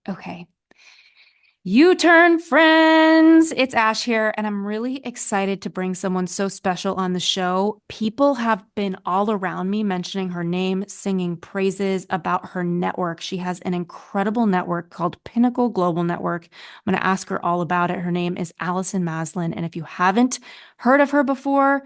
Okay. U-turn friends. It's Ash here, and I'm really excited to bring someone so special on the show. People have been all around me mentioning her name, singing praises about her network. She has an incredible network called Pinnacle Global Network. I'm going to ask her all about it. Her name is Allison Maslan, and if you haven't heard of her before,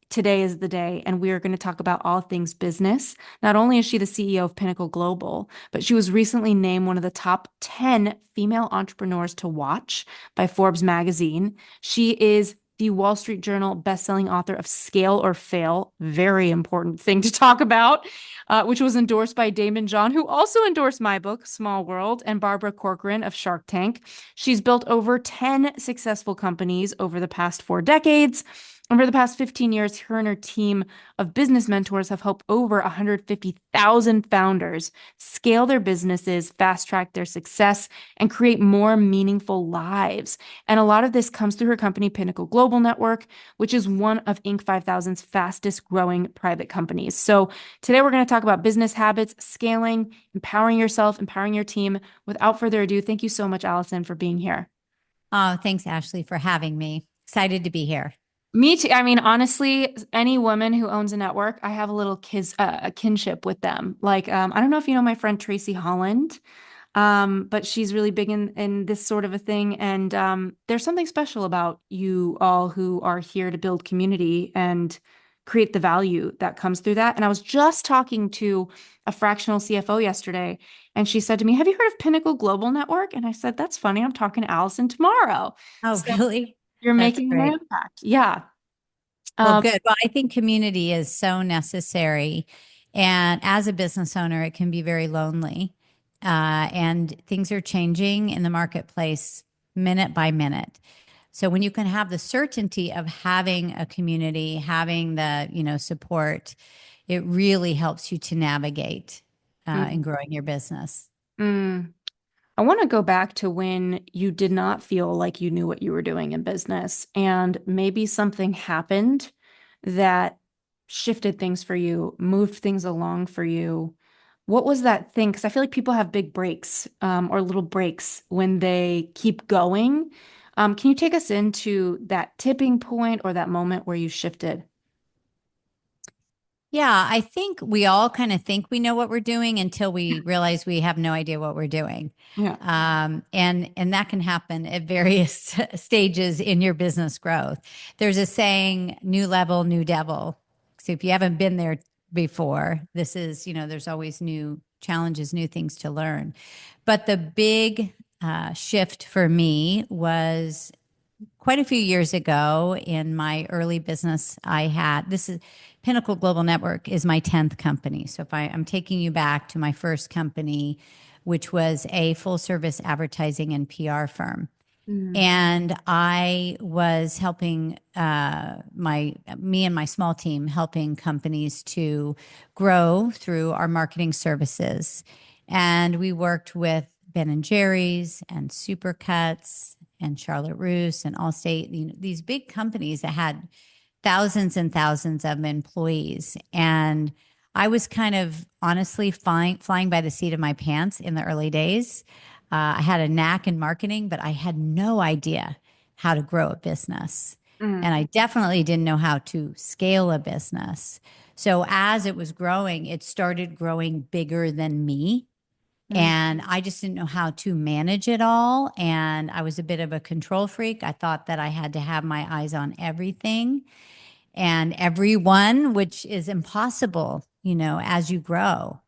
today is the day, and we are going to talk about all things business. Not only is she the CEO of Pinnacle Global, but she was recently named one of the top 10 female entrepreneurs to watch by Forbes magazine. She is the Wall Street Journal bestselling author of Scale or Fail, very important thing to talk about, which was endorsed by Damon John, who also endorsed my book, Small World, and Barbara Corcoran of Shark Tank. She's built over 10 successful companies over the past 4 decades. Over the past 15 years, her and her team of business mentors have helped over 150,000 founders scale their businesses, fast track their success, and create more meaningful lives. And a lot of this comes through her company, Pinnacle Global Network, which is one of Inc. 5000's fastest growing private companies. So today we're going to talk about business habits, scaling, empowering yourself, empowering your team. Without further ado, thank you so much, Allison, for being here. Oh, thanks, Ashley, for having me. Excited to be here. Me too. I mean, honestly, any woman who owns a network, I have a little a kinship with them. Like, I don't know if you know my friend Tracy Holland, but she's really big in this sort of a thing. And there's something special about you all who are here to build community and create the value that comes through that. And I was just talking to a fractional CFO yesterday, and she said to me, "Have you heard of Pinnacle Global Network?" And I said, "That's funny. I'm talking to Allison tomorrow." Oh, So really? you're That's making an great. impact. Yeah. Well, Um, good. Well, I think community is so necessary. And as a business owner, it can be very lonely. And things are changing in the marketplace minute by minute. So when you can have the certainty of having a community, having the, support, it really helps you to navigate in mm, growing your business. mm. I want to go back to when you did not feel like you knew what you were doing in business, and maybe something happened that shifted things for you, moved things along for you. What was that thing? Because I feel like people have big breaks, or little breaks when they keep going. Can you take us into that tipping point or that moment where you shifted? Yeah, I think we all kind of think we know what we're doing until we realize we have no idea what we're doing. Yeah. And that can happen at various stages in your business growth. There's a saying, new level, new devil. So if you haven't been there before, this is, there's always new challenges, new things to learn. But the big shift for me was quite a few years ago in my early business. This is Pinnacle Global Network is my 10th company. So if I'm taking you back to my first company, which was a full service advertising and PR firm. Mm, And I was helping me and my small team helping companies to grow through our marketing services. And we worked with Ben and Jerry's and Supercuts and Charlotte Russe and Allstate, these big companies that had thousands and thousands of employees. And I was kind of honestly flying by the seat of my pants in the early days. I had a knack in marketing, but I had no idea how to grow a business. mm, And I definitely didn't know how to scale a business. So as it was growing, it started growing bigger than me. mm, And I just didn't know how to manage it all. And I was a bit of a control freak. I thought that I had to have my eyes on everything and everyone, which is impossible, as you grow.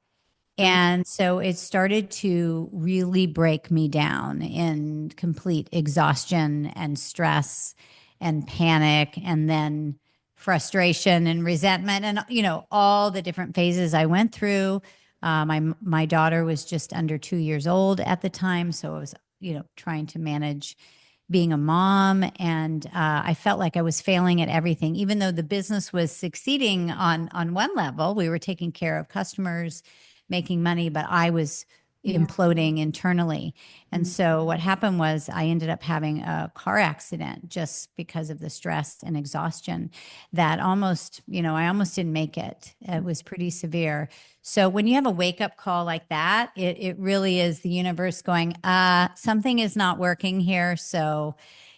mm, And so it started to really break me down in complete exhaustion and stress and panic and then frustration and resentment and all the different phases I went through. My daughter was just under 2 years old at the time, so I was trying to manage being a mom, and I felt like I was failing at everything, even though the business was succeeding on one level. We were taking care of customers, making money, but I was Yeah. imploding internally. And so what happened was I ended up having a car accident just because of the stress and exhaustion that almost, I almost didn't make it. It was pretty severe. So when you have a wake up call like that, it really is the universe going, something is not working here. So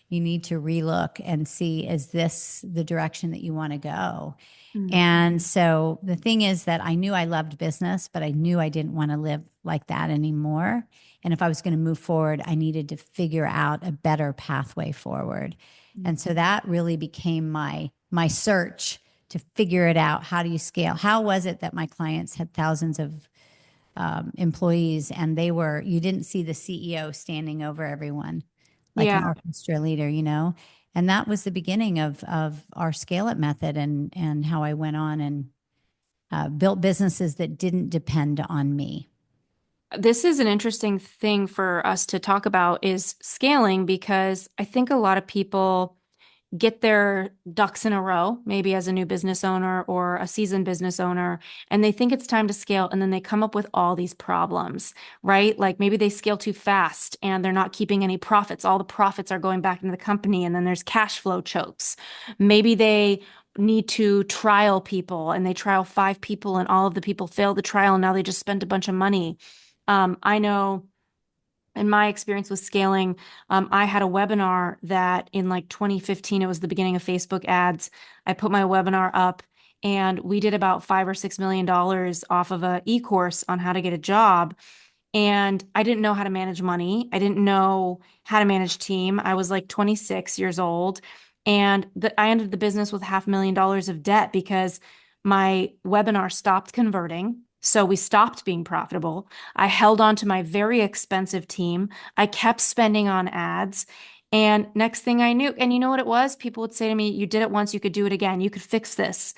you need to relook and see, is this the direction that you want to go? Mm. And so the thing is that I knew I loved business, but I knew I didn't want to live like that anymore. And if I was going to move forward, I needed to figure out a better pathway forward. Mm. And so that really became my search to figure it out. How do you scale? How was it that my clients had thousands of employees and you didn't see the CEO standing over everyone like an Yeah. orchestra leader, And that was the beginning of our scale up method and how I went on and built businesses that didn't depend on me. This is an interesting thing for us to talk about is scaling because I think a lot of people get their ducks in a row, maybe as a new business owner or a seasoned business owner, and they think it's time to scale. And then they come up with all these problems, right? Like maybe they scale too fast and they're not keeping any profits. All the profits are going back into the company, and then there's cash flow chokes. Maybe they need to trial people and they trial 5 people and all of the people fail the trial and now they just spent a bunch of money. I know in my experience with scaling, I had a webinar that in like 2015, it was the beginning of Facebook ads. I put my webinar up and we did about $5 or $6 million off of a e-course on how to get a job. And I didn't know how to manage money. I didn't know how to manage team. I was like 26 years old. And I ended the business with $500,000 of debt because my webinar stopped converting. So we stopped being profitable. I held on to my very expensive team. I kept spending on ads. And next thing I knew, and you know what it was? People would say to me, you did it once, you could do it again. You could fix this.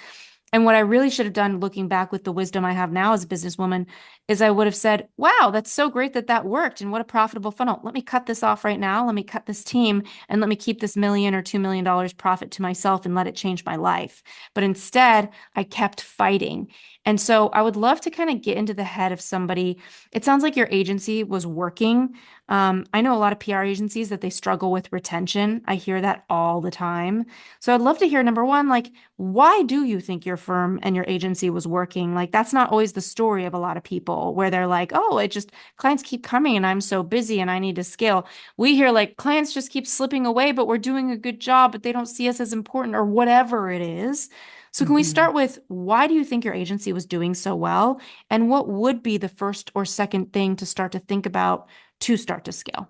And what I really should have done, looking back with the wisdom I have now as a businesswoman, is I would have said, wow, that's so great that that worked. And what a profitable funnel. Let me cut this off right now. Let me cut this team and let me keep this million or $2 million profit to myself and let it change my life. But instead, I kept fighting. And so I would love to kind of get into the head of somebody. It sounds like your agency was working. I know a lot of PR agencies that they struggle with retention. I hear that all the time. So I'd love to hear number one, like, why do you think your firm and your agency was working? Like, that's not always the story of a lot of people where they're like, oh, it just clients keep coming and I'm so busy and I need to scale. We hear like clients just keep slipping away, but we're doing a good job, but they don't see us as important or whatever it is. So, can we Mhm. start with why do you think your agency was doing so well? And what would be the first or second thing to start to think about to start to scale?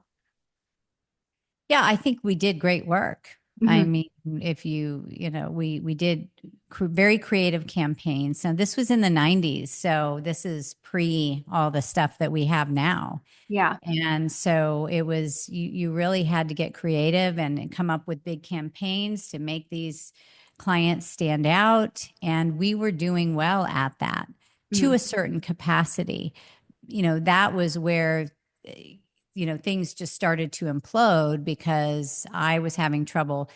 Yeah, I think we did great work. I Hmm. mean, if we did very creative campaigns. Now, this was in the 90s, so this is pre all the stuff that we have now. Yeah. And so it was you really had to get creative and come up with big campaigns to make these clients stand out. And we were doing well at that to Mm. a certain capacity. That was where things just started to implode because I was having trouble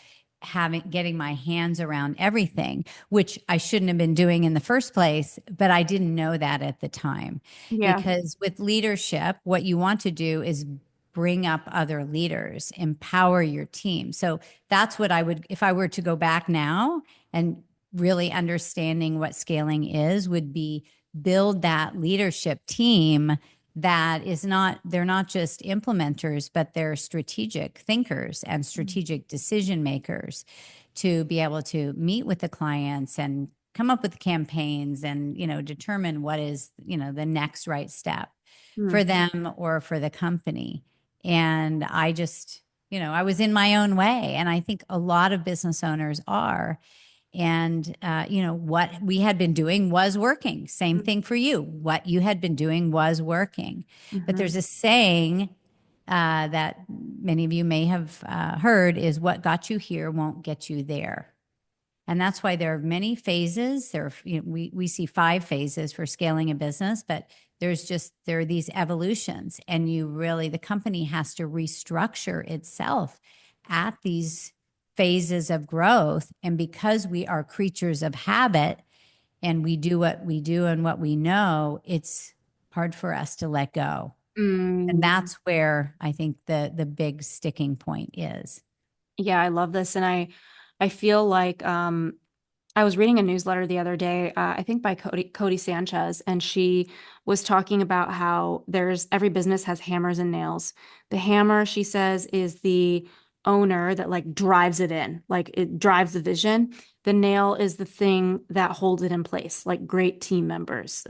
getting my hands around everything, which I shouldn't have been doing in the first place, but I didn't know that at the time. Yeah. Because with leadership, what you want to do is bring up other leaders, empower your team. So that's what I would, if I were to go back now and really understanding what scaling is, would be build that leadership team that is not, they're not just implementers, but they're strategic thinkers and strategic decision makers to be able to meet with the clients and come up with campaigns and, determine what is, the next right step for Mm. them or for the company. And I just, I was in my own way. And I think a lot of business owners are. And, what we had been doing was working. Same thing for you. What you had been doing was working. But Mm-hmm. there's a saying that many of you may have heard is what got you here won't get you there. And that's why there are many phases. We see 5 phases for scaling a business, but there are these evolutions, and the company has to restructure itself at these phases of growth. And because we are creatures of habit and we do what we do and what we know, it's hard for us to let go. And Mm. that's where I think the big sticking point is. Yeah, I love this. And I feel like I was reading a newsletter the other day, I think by Cody Sanchez, and she was talking about how there's every business has hammers and nails. The hammer, she says, is the owner that like drives it in, like it drives the vision. The nail is the thing that holds it in place, like great team members.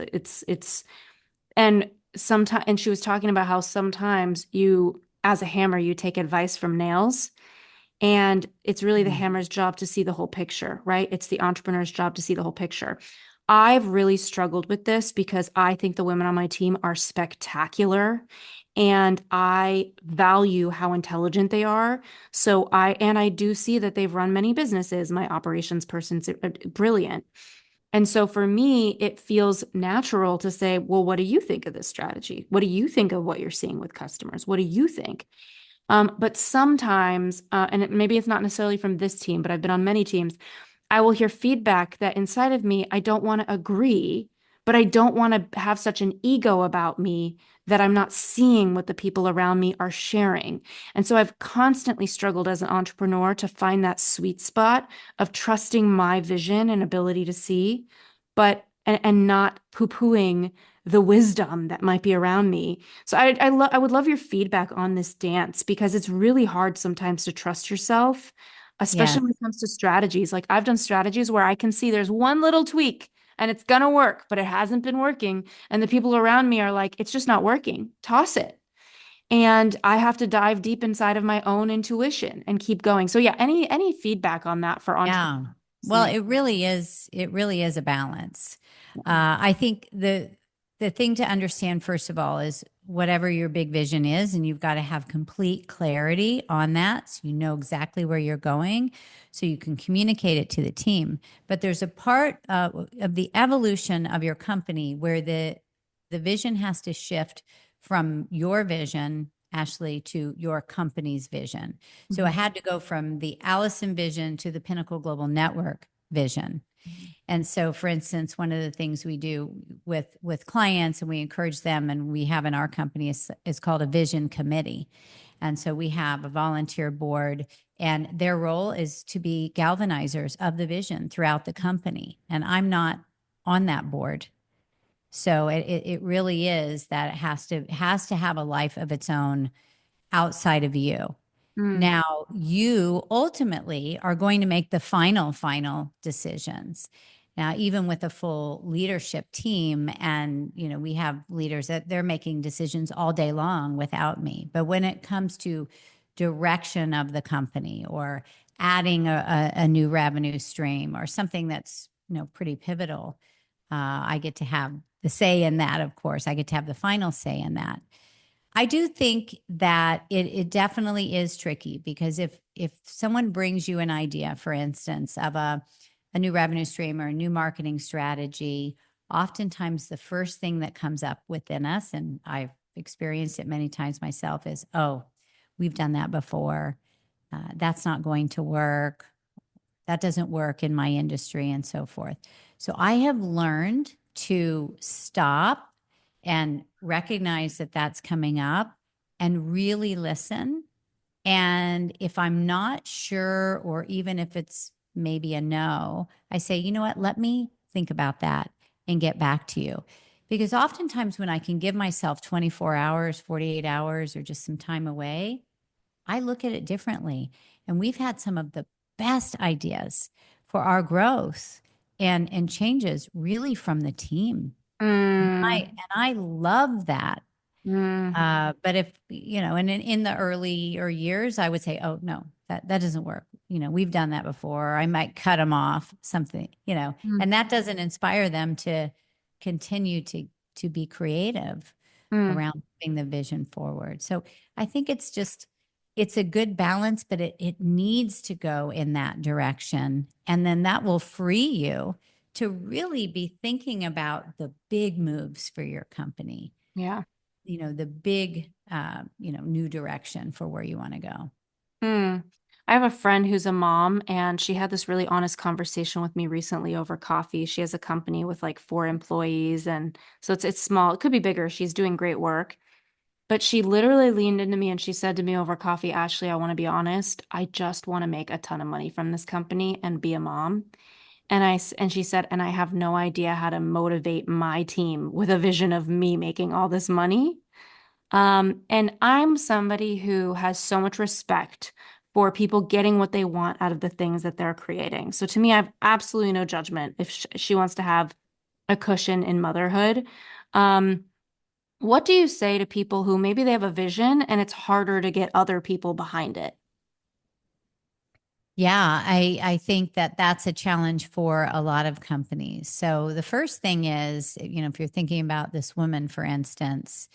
And sometimes, and she was talking about how sometimes you, as a hammer, you take advice from nails. And it's really the Mhm. hammer's job to see the whole picture, right? It's the entrepreneur's job to see the whole picture. I've really struggled with this because I think the women on my team are spectacular and I value how intelligent they are. And I do see that they've run many businesses. My operations person's brilliant. And so for me, it feels natural to say, well, what do you think of this strategy? What do you think of what you're seeing with customers? What do you think? But sometimes, maybe it's not necessarily from this team, but I've been on many teams, I will hear feedback that inside of me, I don't want to agree, but I don't want to have such an ego about me that I'm not seeing what the people around me are sharing. And so I've constantly struggled as an entrepreneur to find that sweet spot of trusting my vision and ability to see, and not poo-pooing the wisdom that might be around me. So I would love your feedback on this dance because it's really hard sometimes to trust yourself, especially when Yes. it comes to strategies. Like I've done strategies where I can see there's one little tweak and it's gonna work, but it hasn't been working. And the people around me are like, it's just not working. Toss it. And I have to dive deep inside of my own intuition and keep going. So yeah, any feedback on that for entrepreneurs Yeah. Well, listening? it really is a balance. I think the thing to understand, first of all, is whatever your big vision is, and you've got to have complete clarity on that. So you know exactly where you're going, so you can communicate it to the team. But there's a part of the evolution of your company where the vision has to shift from your vision, Ashley, to your company's vision. So I Mhm. had to go from the Allison vision to the Pinnacle Global Network vision. And so, for instance, one of the things we do with clients, and we encourage them, and we have in our company, is called a vision committee. And so we have a volunteer board, and their role is to be galvanizers of the vision throughout the company. And I'm not on that board. So it really is that it has to have a life of its own outside of you. Mm, Now, you ultimately are going to make the final decisions. Now, even with a full leadership team, and we have leaders that they're making decisions all day long without me. But when it comes to direction of the company or adding a new revenue stream or something that's pretty pivotal, I get to have the say in that. Of course, I get to have the final say in that. I do think that it definitely is tricky because if someone brings you an idea, for instance, of a new revenue stream or a new marketing strategy, oftentimes the first thing that comes up within us, and I've experienced it many times myself, is, oh, we've done that before. That's not going to work. That doesn't work in my industry, and so forth. So I have learned to stop and recognize that that's coming up and really listen. And if I'm not sure, or even if it's maybe a no, I say, you know what, let me think about that and get back to you. Because oftentimes when I can give myself 24 hours, 48 hours, or just some time away, I look at it differently. And we've had some of the best ideas for our growth and changes really from the team. mm, And I love that. mm, But if, and in the earlier years, I would say, oh, no, that doesn't work. We've done that before. I might cut them off, something, mm, and that doesn't inspire them to continue to be creative mm. around moving the vision forward. So I think it's a good balance, but it needs to go in that direction. And then that will free you to really be thinking about the big moves for your company, Yeah. the big, new direction for where you want to go. Mm. I have a friend who's a mom, and she had this really honest conversation with me recently over coffee. She has a company with like 4 employees, and so it's small. It could be bigger. She's doing great work. But she literally leaned into me and she said to me over coffee, Ashley, I want to be honest. I just want to make a ton of money from this company and be a mom. And she said, and I have no idea how to motivate my team with a vision of me making all this money. And I'm somebody who has so much respect for people getting what they want out of the things that they're creating. So to me, I have absolutely no judgment if she wants to have a cushion in motherhood. Um, what do you say to people who maybe they have a vision and it's harder to get other people behind it? Yeah, I think that that's a challenge for a lot of companies. So the first thing is, if you're thinking about this woman, for instance,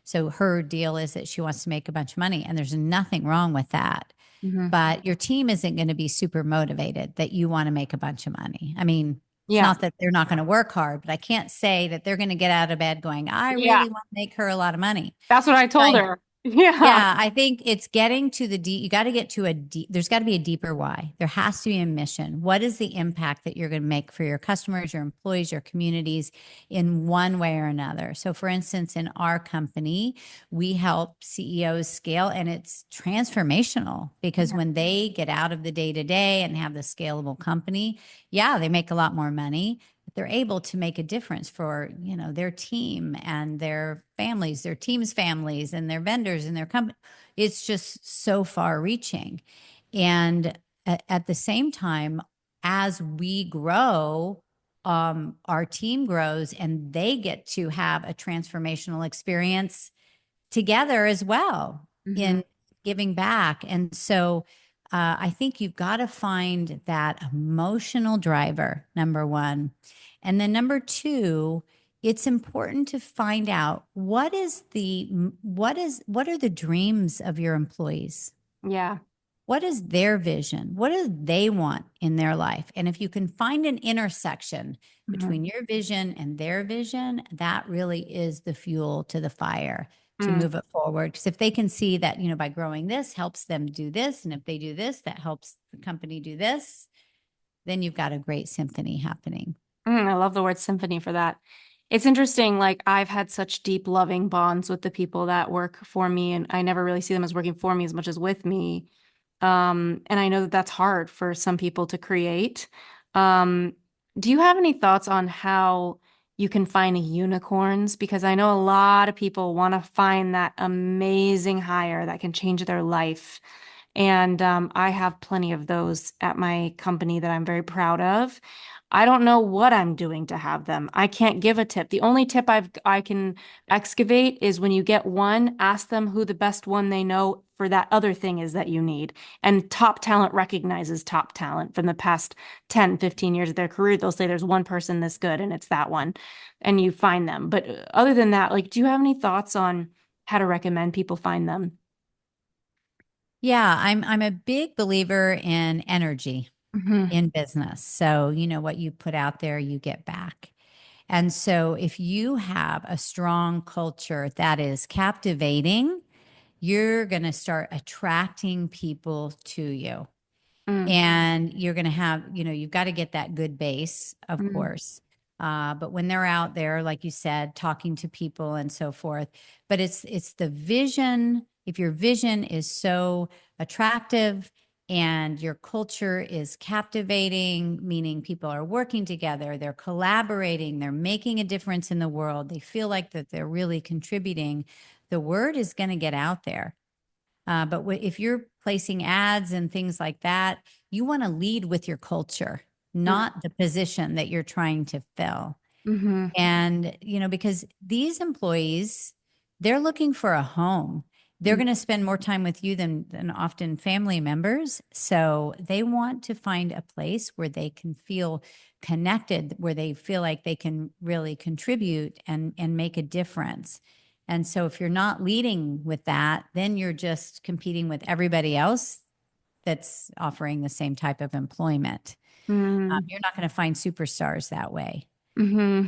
so her deal is that she wants to make a bunch of money, and there's nothing wrong with that. Hmm. But your team isn't going to be super motivated that you want to make a bunch of money. I mean, it's Yeah. not that they're not going to work hard, but I can't say that they're going to get out of bed going, I Yeah. really want to make her a lot of money. That's what I told her. Yeah. Yeah, I think it's getting to the deep. You got to get to a deep, there's got to be a deeper why. There has to be a mission. What is the impact that you're going to make for your customers, your employees, your communities in one way or another? So, for instance, in our company, we help CEOs scale, and it's transformational because when they get out of the day to day and have the scalable company, yeah, they make a lot more money, but they're able to make a difference for their team and their families, their team's families, and their vendors and their company. It's just so far reaching. And at the same time, as we grow, our team grows and they get to have a transformational experience together as well Hmm. in giving back. And so I think you've got to find that emotional driver, number one. And then number two, it's important to find out what are the dreams of your employees? Yeah. What is their vision? What do they want in their life? And if you can find an intersection Hmm. between your vision and their vision, that really is the fuel to the fire to Mm. move it forward. Because if they can see that, by growing this helps them do this, and if they do this, that helps the company do this, then you've got a great symphony happening. I love the word symphony for that. It's interesting. Like, I've had such deep, loving bonds with the people that work for me, and I never really see them as working for me as much as with me. And I know that that's hard for some people to create. Um, do you have any thoughts on how you can find unicorns? Because I know a lot of people want to find that amazing hire that can change their life. And I have plenty of those at my company that I'm very proud of. I don't know what I'm doing to have them. I can't give a tip. The only tip I can excavate is when you get one, ask them who the best one they know for that other thing is that you need. And top talent recognizes top talent from the past 10, 15 years of their career. They'll say there's one person this good and it's that one. And you find them. But other than that, like, do you have any thoughts on how to recommend people find them? Yeah, I'm a big believer in energy Hmm. in business. So, what you put out there, you get back. And so, if you have a strong culture that is captivating, you're going to start attracting people to you. Mm. And you're going to have, you've got to get that good base, of Mm. course. But when they're out there, like you said, talking to people and so forth, but it's the vision. If your vision is so attractive and your culture is captivating, meaning people are working together, they're collaborating, they're making a difference in the world, they feel like that they're really contributing, the word is going to get out there. But if you're placing ads and things like that, you want to lead with your culture, Mm. not the position that you're trying to fill. Hmm. And, because these employees, they're looking for a home. They're going to spend more time with you than often family members. So they want to find a place where they can feel connected, where they feel like they can really contribute and make a difference. And so if you're not leading with that, then you're just competing with everybody else that's offering the same type of employment. Mm. You're not going to find superstars that way. Hmm.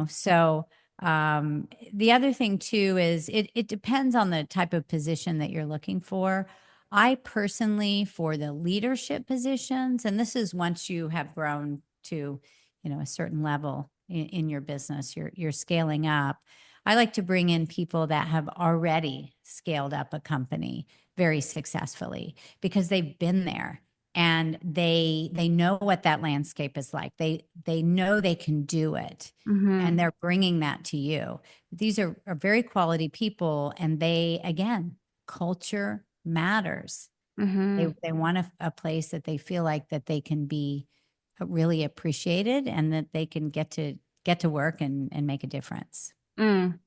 So the other thing too is it depends on the type of position that you're looking for. I personally, for the leadership positions, and this is once you have grown to a certain level in your business, you're scaling up. I like to bring in people that have already scaled up a company very successfully because they've been there and they know what that landscape is like. They know they can do it, Mm-hmm. and they're bringing that to you. These are very quality people, and they, again, culture matters. Mm-hmm. They want a place that they feel like that they can be really appreciated and that they can get to work and make a difference. Mm.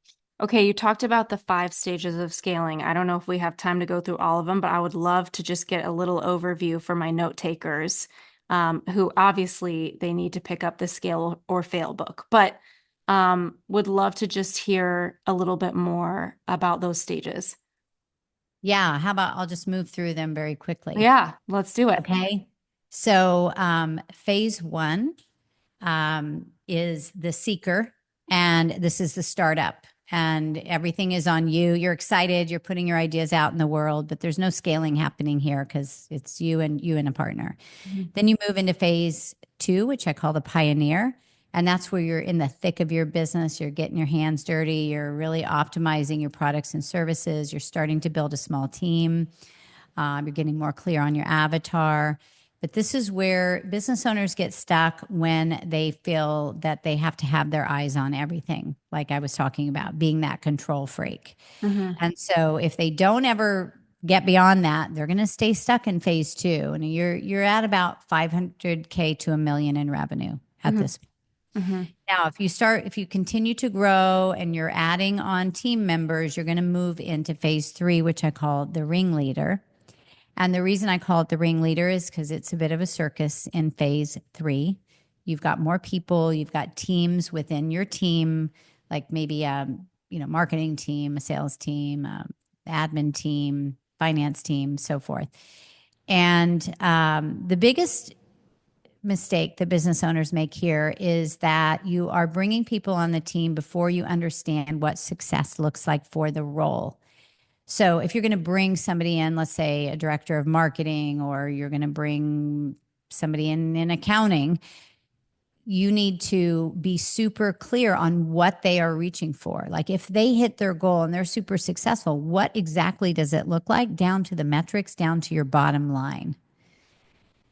Okay, you talked about the 5 stages of scaling. I don't know if we have time to go through all of them, but I would love to just get a little overview for my note takers, who obviously they need to pick up the Scale or Fail book, but would love to just hear a little bit more about those stages. Yeah, how about I'll just move through them very quickly. Yeah, let's do it. Okay. So, phase one is the seeker, and this is the startup, and everything is on you. You're excited, you're putting your ideas out in the world, but there's no scaling happening here because it's you and a partner. Then you move into phase two, which I call the pioneer. And that's where you're in the thick of your business. You're getting your hands dirty. You're really optimizing your products and services. You're starting to build a small team. You're getting more clear on your avatar. But this is where business owners get stuck when they feel that they have to have their eyes on everything, like I was talking about, being that control freak. Mm-hmm. And so if they don't ever get beyond that, they're going to stay stuck in phase two. And you're at about 500K to 1 million in revenue at Mm-hmm. this. Mm-hmm. Now, if you continue to grow and you're adding on team members, you're going to move into phase three, which I call the ringleader. And the reason I call it the ringleader is because it's a bit of a circus in phase three. You've got more people, you've got teams within your team, like maybe marketing team, a sales team, admin team, finance team, so forth. And the biggest mistake that business owners make here is that you are bringing people on the team before you understand what success looks like for the role. So if you're going to bring somebody in, let's say a director of marketing, or you're going to bring somebody in accounting, you need to be super clear on what they are reaching for. Like if they hit their goal and they're super successful, what exactly does it look like, down to the metrics, down to your bottom line?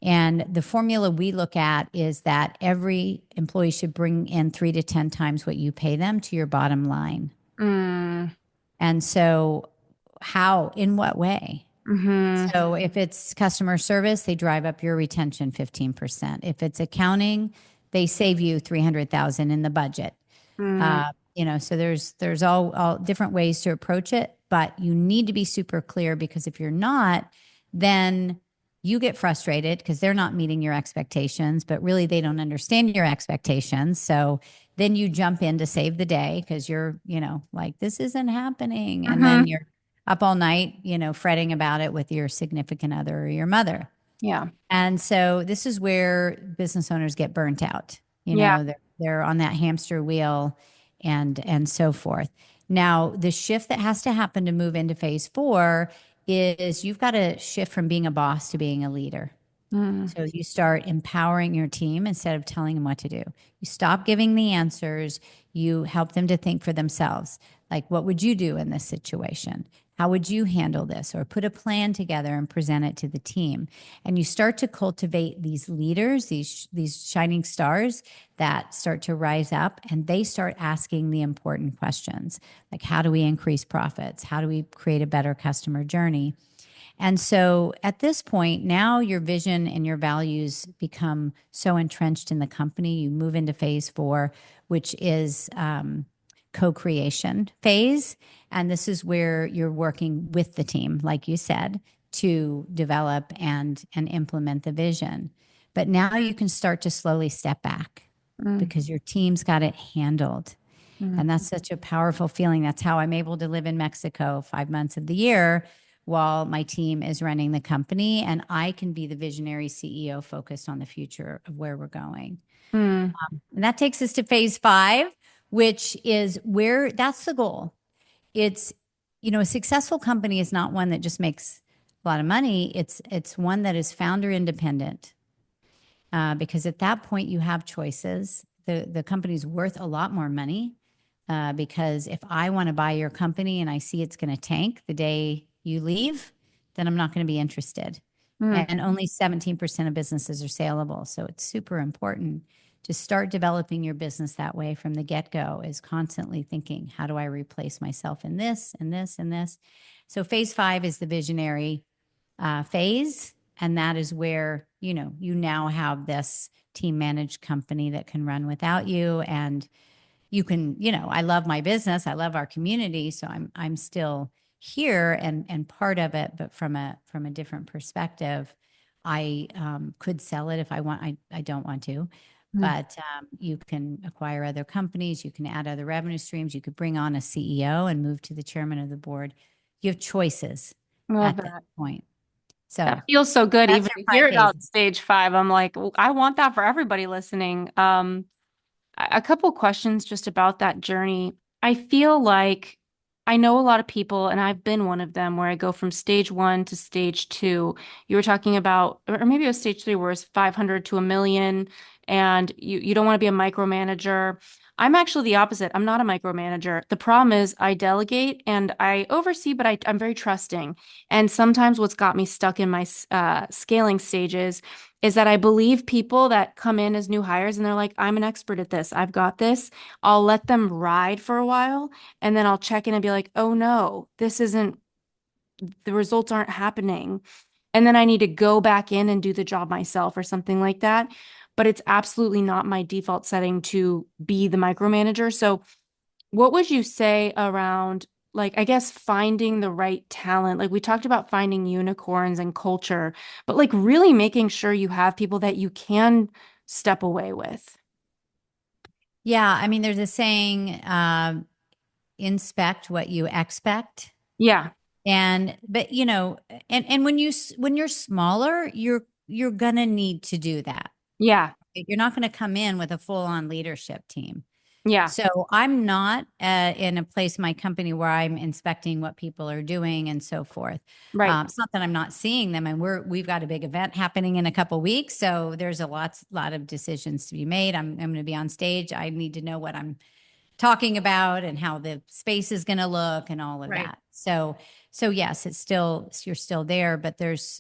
And the formula we look at is that every employee should bring in 3 to 10 times what you pay them to your bottom line. Mm-hmm. And so, how, in what way? Mm-hmm. So if it's customer service, they drive up your retention 15%. If it's accounting, they save you 300,000 in the budget. So there's all different ways to approach it, but you need to be super clear, because if you're not, then you get frustrated because they're not meeting your expectations, but really they don't understand your expectations. So then you jump in to save the day because you're, like, this isn't happening. And Mm-hmm. then you're up all night, fretting about it with your significant other or your mother. Yeah. And so this is where business owners get burnt out. Yeah. They're on that hamster wheel and so forth. Now, the shift that has to happen to move into phase four is you've got to shift from being a boss to being a leader. Mm-hmm. So you start empowering your team instead of telling them what to do. You stop giving the answers. You help them to think for themselves. Like, what would you do in this situation? How would you handle this? Or put a plan together and present it to the team. And you start to cultivate these leaders, these shining stars that start to rise up, and they start asking the important questions. Like, how do we increase profits? How do we create a better customer journey? And so at this point, now your vision and your values become so entrenched in the company. You move into phase four, which is co creation phase. And this is where you're working with the team, like you said, to develop and implement the vision. But now you can start to slowly step back because your team's got it handled. Mm-hmm. And that's such a powerful feeling. That's how I'm able to live in Mexico 5 months of the year while my team is running the company. And I can be the visionary CEO focused on the future of where we're going. Mm-hmm. And that takes us to phase five, which is where that's the goal. It's, a successful company is not one that just makes a lot of money. It's one that is founder independent. Because at that point you have choices. The company's worth a lot more money, because if I want to buy your company and I see it's going to tank the day you leave, then I'm not going to be interested. Mm. And only 17% of businesses are saleable. So it's super important to start developing your business that way from the get go, is constantly thinking, how do I replace myself in this and this and this? So phase 5 is the visionary phase. And that is where, you now have this team managed company that can run without you. And you can, I love my business. I love our community. So I'm still here and part of it, but from a different perspective. I could sell it if I want. I don't want to, Mm. but you can acquire other companies. You can add other revenue streams. You could bring on a CEO and move to the chairman of the board. You have choices I love at this that. point. That So feels so good that's even your to five hear about phases. stage 5. I'm like, "Well, I want that for everybody listening." A couple questions just about that journey. I feel like I know a lot of people, and I've been one of them, where I go from stage 1 to stage 2. You were talking about, or maybe it was stage 3, where it's 500 to a million, and you don't want to be a micromanager. I'm actually the opposite. I'm not a micromanager. The problem is I delegate and I oversee, but I'm very trusting. And sometimes what's got me stuck in my scaling stages is that I believe people that come in as new hires and they're like, I'm an expert at this. I've got this. I'll let them ride for a while and then I'll check in and be like, oh no, this isn't, the results aren't happening. And then I need to go back in and do the job myself or something like that. But it's absolutely not my default setting to be the micromanager. So what would you say around, like, I guess finding the right talent? Like, we talked about finding unicorns and culture, but like really making sure you have people that you can step away with. Yeah, I mean, there's a saying, inspect what you expect. Yeah. But and when you're smaller, you're gonna need to do that. Yeah. You're not going to come in with a full on leadership team. Yeah. So I'm not in a place in my company where I'm inspecting what people are doing and so forth. Right. It's not that I'm not seeing them, and we've got a big event happening in a couple weeks, so there's a lot of decisions to be made. I'm going to be on stage. I need to know what I'm talking about and how the space is going to look and all of Right. that. So yes, it's still, you're still there, but there's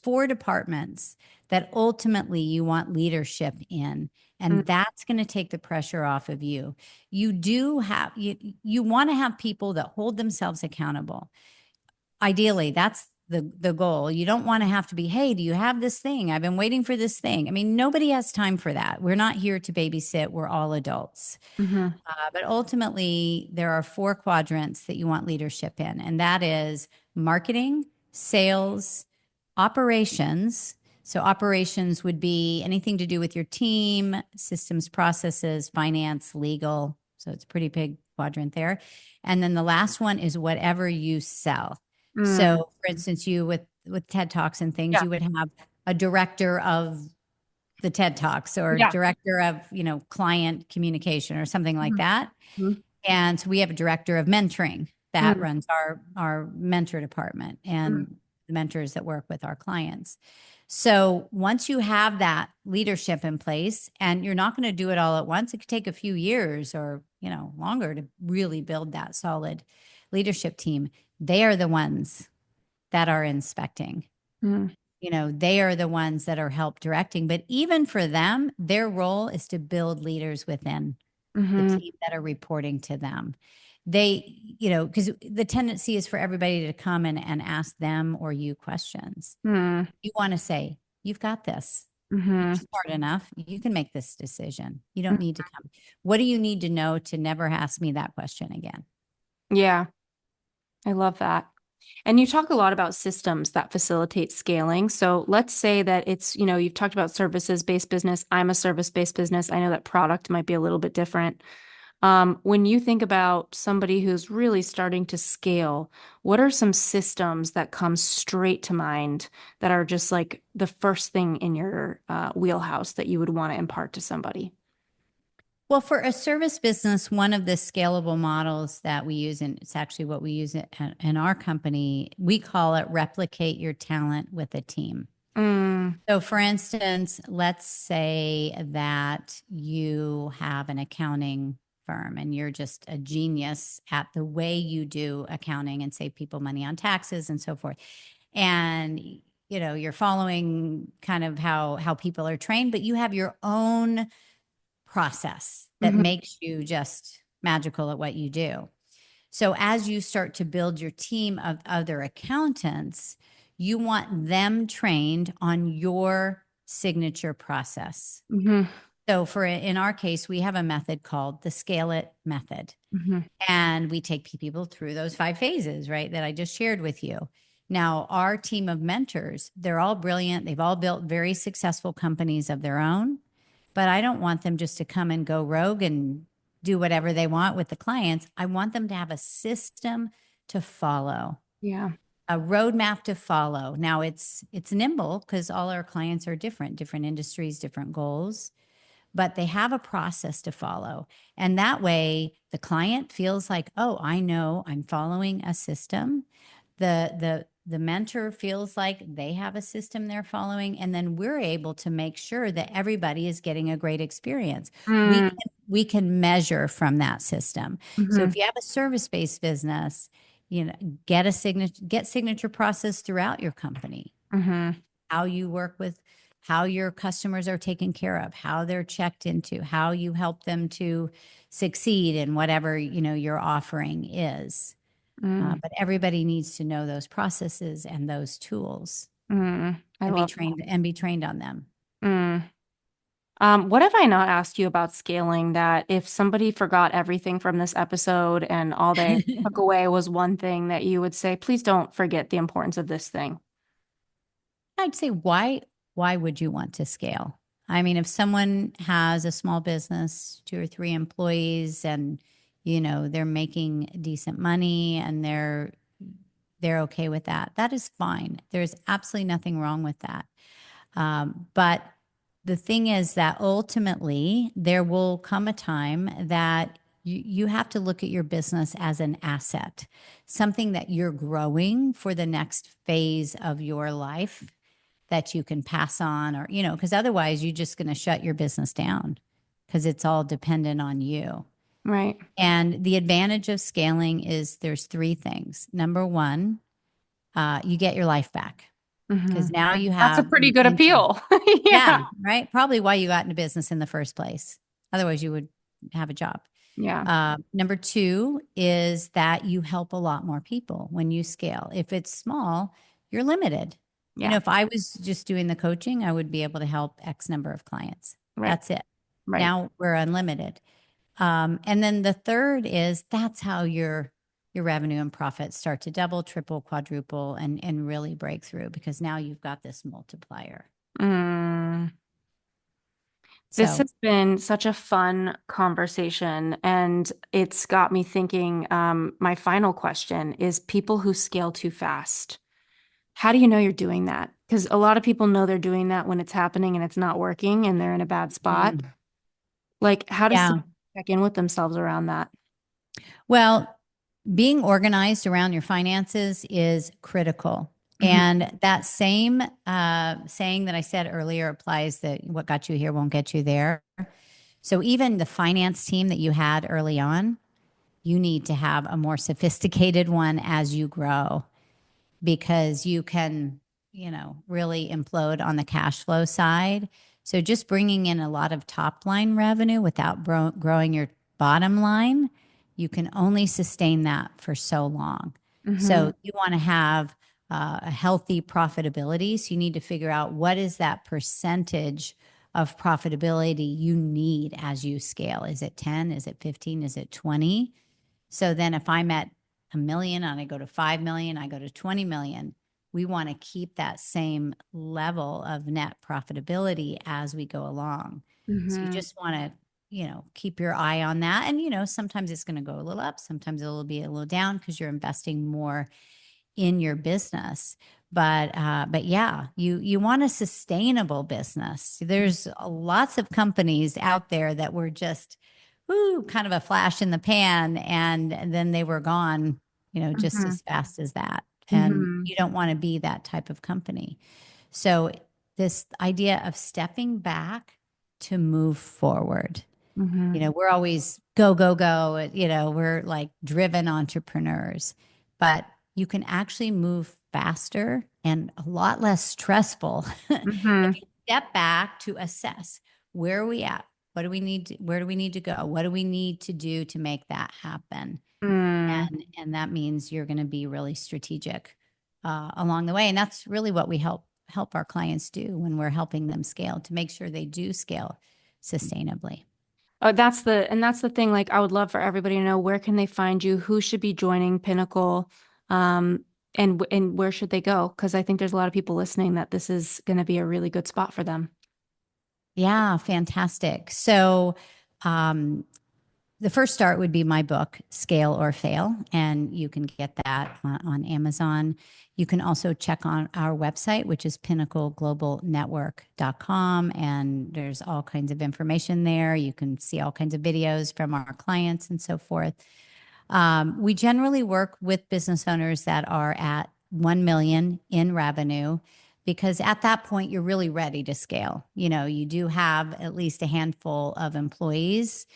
4 departments that ultimately you want leadership in, and Mm. that's going to take the pressure off of you. You want to have people that hold themselves accountable. Ideally, that's the goal. You don't want to have to be, hey, do you have this thing? I've been waiting for this thing. I mean, nobody has time for that. We're not here to babysit. We're all adults. Hmm. But ultimately, there are 4 quadrants that you want leadership in, and that is marketing, sales, operations. So, operations would be anything to do with your team, systems, processes, finance, legal. So, it's a pretty big quadrant there. And then the last one is whatever you sell. Mm. So, for instance, you with TED Talks and things, Yeah. you would have a director of the TED Talks or Yeah. director of, client communication or something like Mhm. that. Mhm. And so we have a director of mentoring that Mm. runs our mentor department Mm. and the mentors that work with our clients. So once you have that leadership in place, and you're not going to do it all at once, it could take a few years or, longer to really build that solid leadership team. They are the ones that are inspecting. Mm. They are the ones that are help directing. But even for them, their role is to build leaders within the Mhm. team that are reporting to them. Because the tendency is for everybody to come and ask them or you questions. Mm. You want to say, you've got this. You're Mhm. smart enough. You can make this decision. You Mm. don't need to come. What do you need to know to never ask me that question again? Yeah, I love that. And you talk a lot about systems that facilitate scaling. So let's say that it's, you've talked about services-based business. I'm a service-based business. I know that product might be a little bit different. When you think about somebody who's really starting to scale, what are some systems that come straight to mind that are just like the first thing in your wheelhouse that you would want to impart to somebody? Well, for a service business, one of the scalable models that we use, and it's actually what we use in our company, we call it replicate your talent with a team. Mm. So, for instance, let's say that you have an accounting firm and you're just a genius at the way you do accounting and save people money on taxes and so forth. And you're following kind of how people are trained, but you have your own process that Mhm. makes you just magical at what you do. So as you start to build your team of other accountants, you want them trained on your signature process. Mhm. So in our case, we have a method called the Scale It method. Mhm. And we take people through those 5 phases, right, that I just shared with you. Now, our team of mentors, they're all brilliant. They've all built very successful companies of their own, but I don't want them just to come and go rogue and do whatever they want with the clients. I want them to have a system to follow, Yeah. a roadmap to follow. Now, it's nimble because all our clients are different industries, different goals, but they have a process to follow. And that way the client feels like, oh, I know I'm following a system. The mentor feels like they have a system they're following. And then we're able to make sure that everybody is getting a great experience. Mm. We can measure from that system. So Mhm. if you have a service-based business, get signature process throughout your company, Mhm. how you work with, how your customers are taken care of, how they're checked into, how you help them to succeed in whatever your offering is. Mm. But everybody needs to know those processes and those tools Mm. I and be love trained and be trained on them. that. What have I not asked you about scaling that if somebody forgot everything from this episode and all they took away was one thing that you would say, please don't forget the importance of this thing? I'd say why would you want to scale? I mean, if someone has a small business, 2 or 3 employees, and they're making decent money and they're okay with that, that is fine. There's absolutely nothing wrong with that. But the thing is that ultimately there will come a time that you have to look at your business as an asset, something that you're growing for the next phase of your life that you can pass on, or because otherwise you're just going to shut your business down because it's all dependent on you. Right. And the advantage of scaling is there's 3 things. Number one, you get your life back Hmm. because now you That's a have pretty good income. appeal. Yeah, Yeah. right. Probably why you got into business in the first place. Otherwise, you would have a job. Yeah. Number two is that you help a lot more people when you scale. If it's small, you're limited. Yeah. If I was just doing the coaching, I would be able to help X number of clients. Right. That's it. Right. Now we're unlimited. And then the third is that's how your revenue and profits start to double, triple, quadruple, and really break through because now you've got this multiplier. Mm. This So has been such a fun conversation, and it's got me thinking. My final question is people who scale too fast. How do you know you're doing that? Because a lot of people know they're doing that when it's happening and it's not working and they're in a bad spot. mm, Like, how does yeah. someone check in with themselves around that? Well, being organized around your finances is critical. Hmm. And that same saying that I said earlier applies that what got you here won't get you there. So even the finance team that you had early on, you need to have a more sophisticated one as you grow because you can, really implode on the cash flow side. So just bringing in a lot of top line revenue without growing your bottom line, you can only sustain that for so long. Hmm. So you want to have a healthy profitability. So you need to figure out what is that percentage of profitability you need as you scale. Is it 10? Is it 15? Is it 20? So then if I'm at 1 million and I go to 5 million, I go to 20 million, we want to keep that same level of net profitability as we go along. So you Hmm. just want to, keep your eye on that. And, sometimes it's going to go a little up, sometimes it'll be a little down because you're investing more in your business. But yeah, you want a sustainable business. There's lots of companies out there that were just kind of a flash in the pan, and then they were gone, just Hmm. as fast as that. And Hmm. you don't want to be that type of company. So this idea of stepping back to move forward. Mm-hmm. We're always go, go, go. We're like driven entrepreneurs, but you can actually move faster and a lot less stressful if Mm-hmm. you step back to assess where are we at? Where do we need to go? What do we need to do to make that happen? Mm. And that means you're going to be really strategic along the way. And that's really what we help our clients do when we're helping them scale to make sure they do scale sustainably. That's the thing. Like, I would love for everybody to know, where can they find you? Who should be joining Pinnacle? Um, and where should they go? Because I think there's a lot of people listening that this is going to be a really good spot for them. Yeah, fantastic. So, um, the first start would be my book, Scale or Fail, and you can get that on Amazon. You can also check on our website, which is pinnacleglobalnetwork.com, and there's all kinds of information there. You can see all kinds of videos from our clients and so forth. We generally work with business owners that are at 1 million in revenue because at that point you're really ready to scale. You do have at least a handful of employees,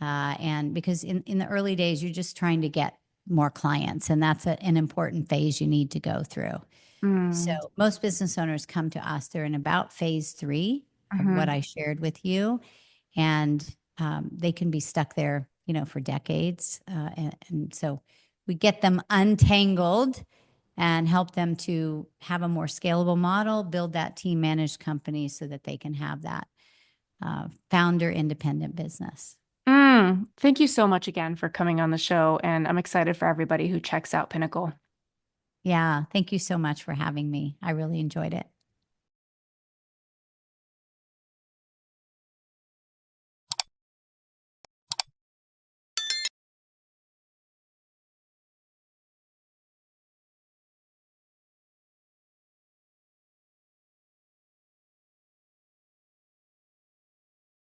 and because in the early days you're just trying to get more clients, and that's an important phase you need to go through. So Mm. most business owners come to us, they're in about phase 3 of what Hmm. I shared with you, and they can be stuck there, for decades. And so we get them untangled and help them to have a more scalable model, build that team managed company so that they can have that founder independent business. Thank you so much again for coming on the show, and I'm excited for everybody who checks out Pinnacle. Yeah. Thank you so much for having me. I really enjoyed it.